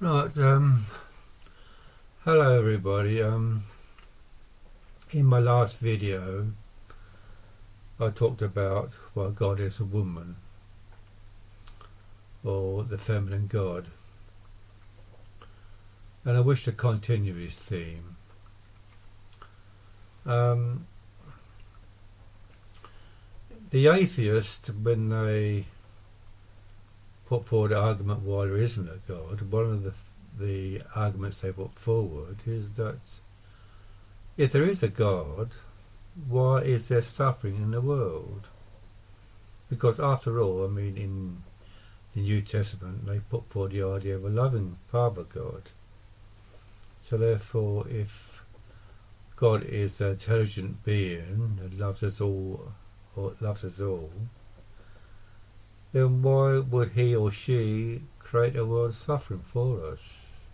Right, hello everybody. In my last video, I talked about why God is a woman, or the feminine God, and I wish to continue this theme. The atheists, when they put forward the argument why there isn't a God, one of the arguments they put forward is that if there is a God, why is there suffering in the world? Because after all, I mean, in the New Testament, they put forward the idea of a loving Father God. So therefore, if God is an intelligent being that loves us all, then why would he or she create a world of suffering for us?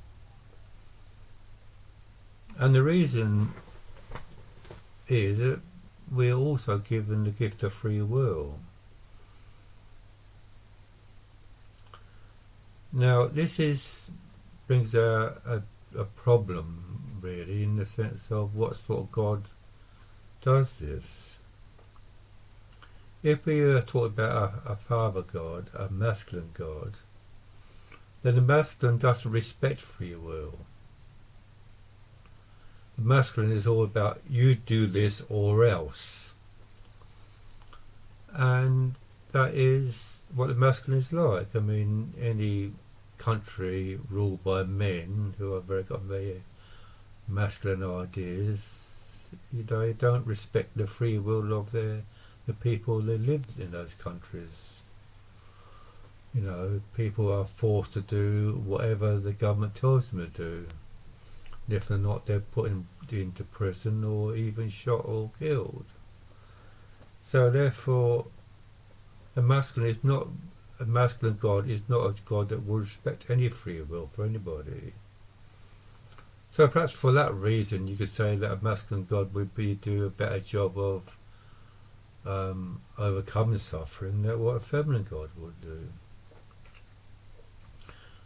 And the reason is that we are also given the gift of free will. Now, this brings a problem, really, in the sense of what sort of God does this. If we are talking about a father God, a masculine God, then the masculine doesn't respect free will. The masculine is all about you do this or else. And that is what the masculine is like. I mean, any country ruled by men who have got very masculine ideas, they don't respect the free will of the people that lived in those countries. You know, people are forced to do whatever the government tells them to do. And if they're not, they're put into prison or even shot or killed. So therefore, a masculine God is not a God that will respect any free will for anybody. So perhaps for that reason, you could say that a masculine God would do a better job of overcoming suffering than what a feminine God would do.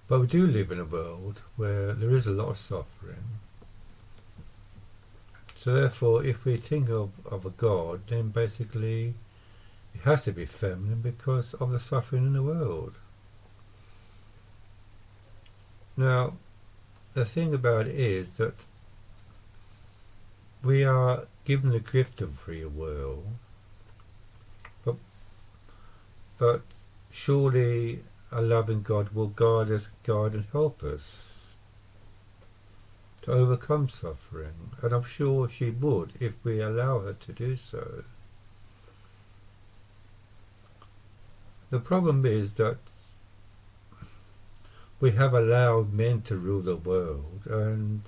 But we do live in a world where there is a lot of suffering. So therefore, if we think of a God, then basically it has to be feminine because of the suffering in the world. Now, the thing about it is that we are given the gift of free will, but surely a loving God will guide and help us to overcome suffering, and I'm sure she would if we allow her to do so. The problem is that we have allowed men to rule the world, and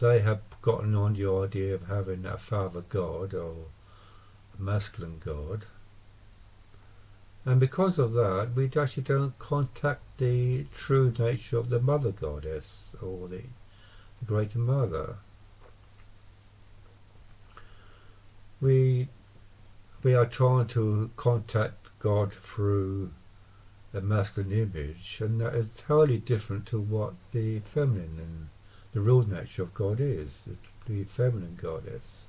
they have gotten on the idea of having a father God or a masculine God. And because of that, we actually don't contact the true nature of the mother goddess, or the great mother. We are trying to contact God through the masculine image, and that is totally different to what the feminine and the real nature of God is. It's the feminine goddess.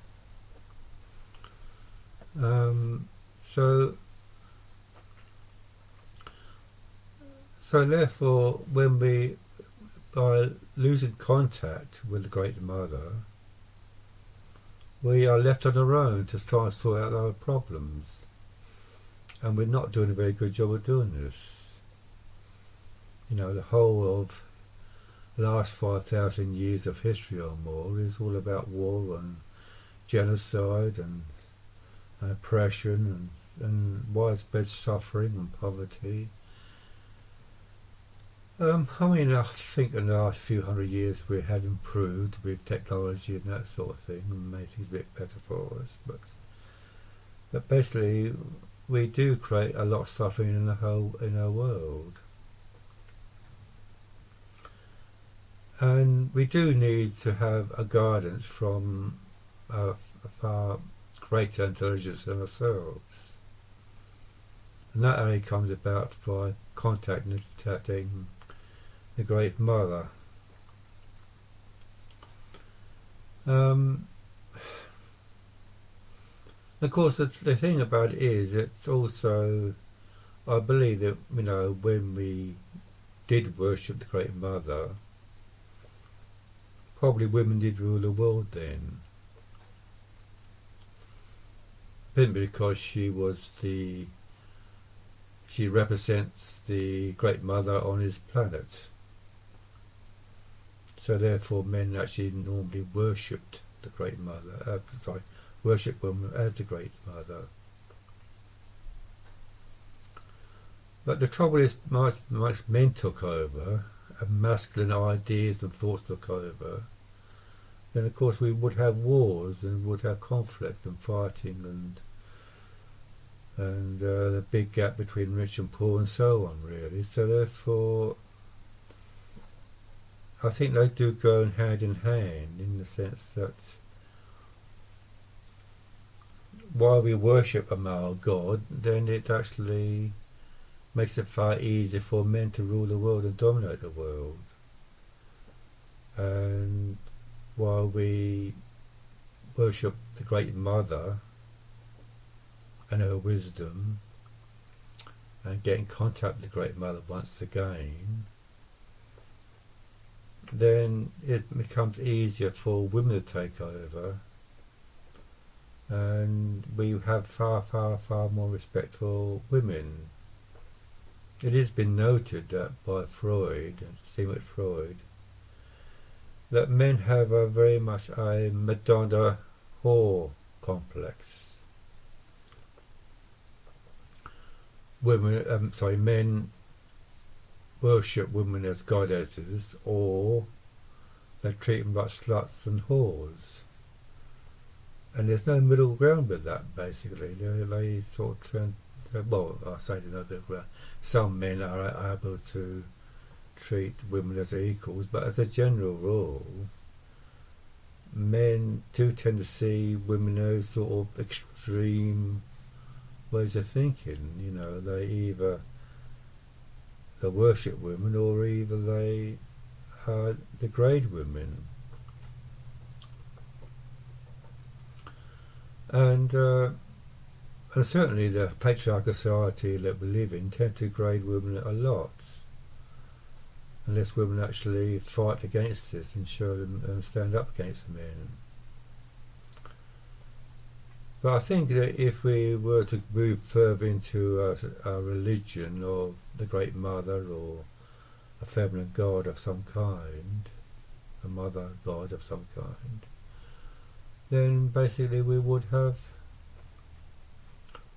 So therefore, when by losing contact with the Great Mother, we are left on our own to try and sort out our problems. And we're not doing a very good job of doing this. You know, the whole of the last 5,000 years of history or more is all about war and genocide and oppression and widespread suffering and poverty. I mean, I think in the last few hundred years we have improved with technology and that sort of thing and made things a bit better for us. But basically, we do create a lot of suffering in our world. And we do need to have a guidance from a far greater intelligence than ourselves. And that only comes about by contacting the Great Mother. Of course, the thing about it is, it's also, I believe that, when we did worship the Great Mother, probably women did rule the world then. Simply because she represents the Great Mother on his planet. So therefore men actually normally worshipped the Great Mother, worship women as the Great Mother. But the trouble is, once men took over, and masculine ideas and thoughts took over, then of course we would have wars and would have conflict and fighting and the big gap between rich and poor and so on, really. So therefore, I think they do go hand in hand, in the sense that while we worship a male god, then it actually makes it far easier for men to rule the world and dominate the world. And while we worship the Great Mother and her wisdom and get in contact with the Great Mother once again, then it becomes easier for women to take over, and we have far, far, far more respect for women. It has been noted that by Freud, Sigmund Freud, that men have very much a Madonna whore complex. Men worship women as goddesses, or they treat them like sluts and whores. And there's no middle ground with that, basically. They sort of turn, well, I say there's no middle ground. Some men are able to treat women as equals, but as a general rule, men do tend to see women as sort of extreme ways of thinking. They either worship women, or either they degrade women. And certainly the patriarchal society that we live in tend to degrade women a lot, unless women actually fight against this and show them and stand up against the men. But I think that if we were to move further into a religion of the Great Mother, or a feminine god of some kind, a mother god of some kind, then basically we would have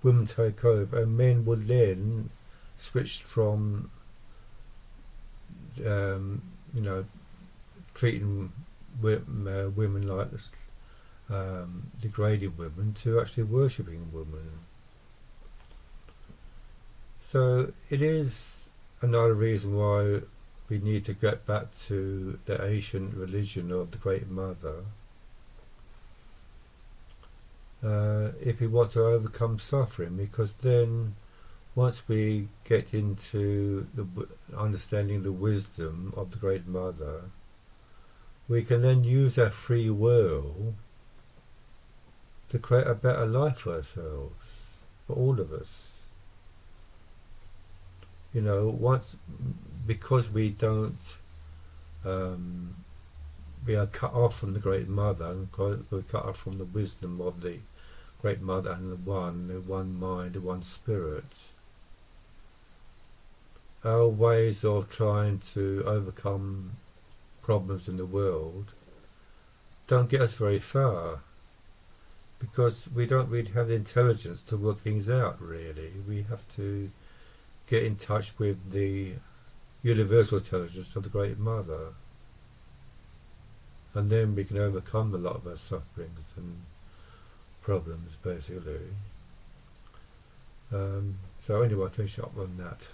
women take over, and men would then switch from treating women like degrading women to actually worshipping women. So it is another reason why we need to get back to the ancient religion of the Great Mother, if we want to overcome suffering, because then once we get into the understanding the wisdom of the Great Mother, we can then use our free will to create a better life for ourselves, for all of us. Because we don't, we are cut off from the Great Mother, and we're cut off from the wisdom of the Great Mother and the one mind, the one spirit. Our ways of trying to overcome problems in the world don't get us very far, because we don't really have the intelligence to work things out, really. We have to get in touch with the universal intelligence of the Great Mother, and then we can overcome a lot of our sufferings and problems, basically. So anyway, I'll finish up on that.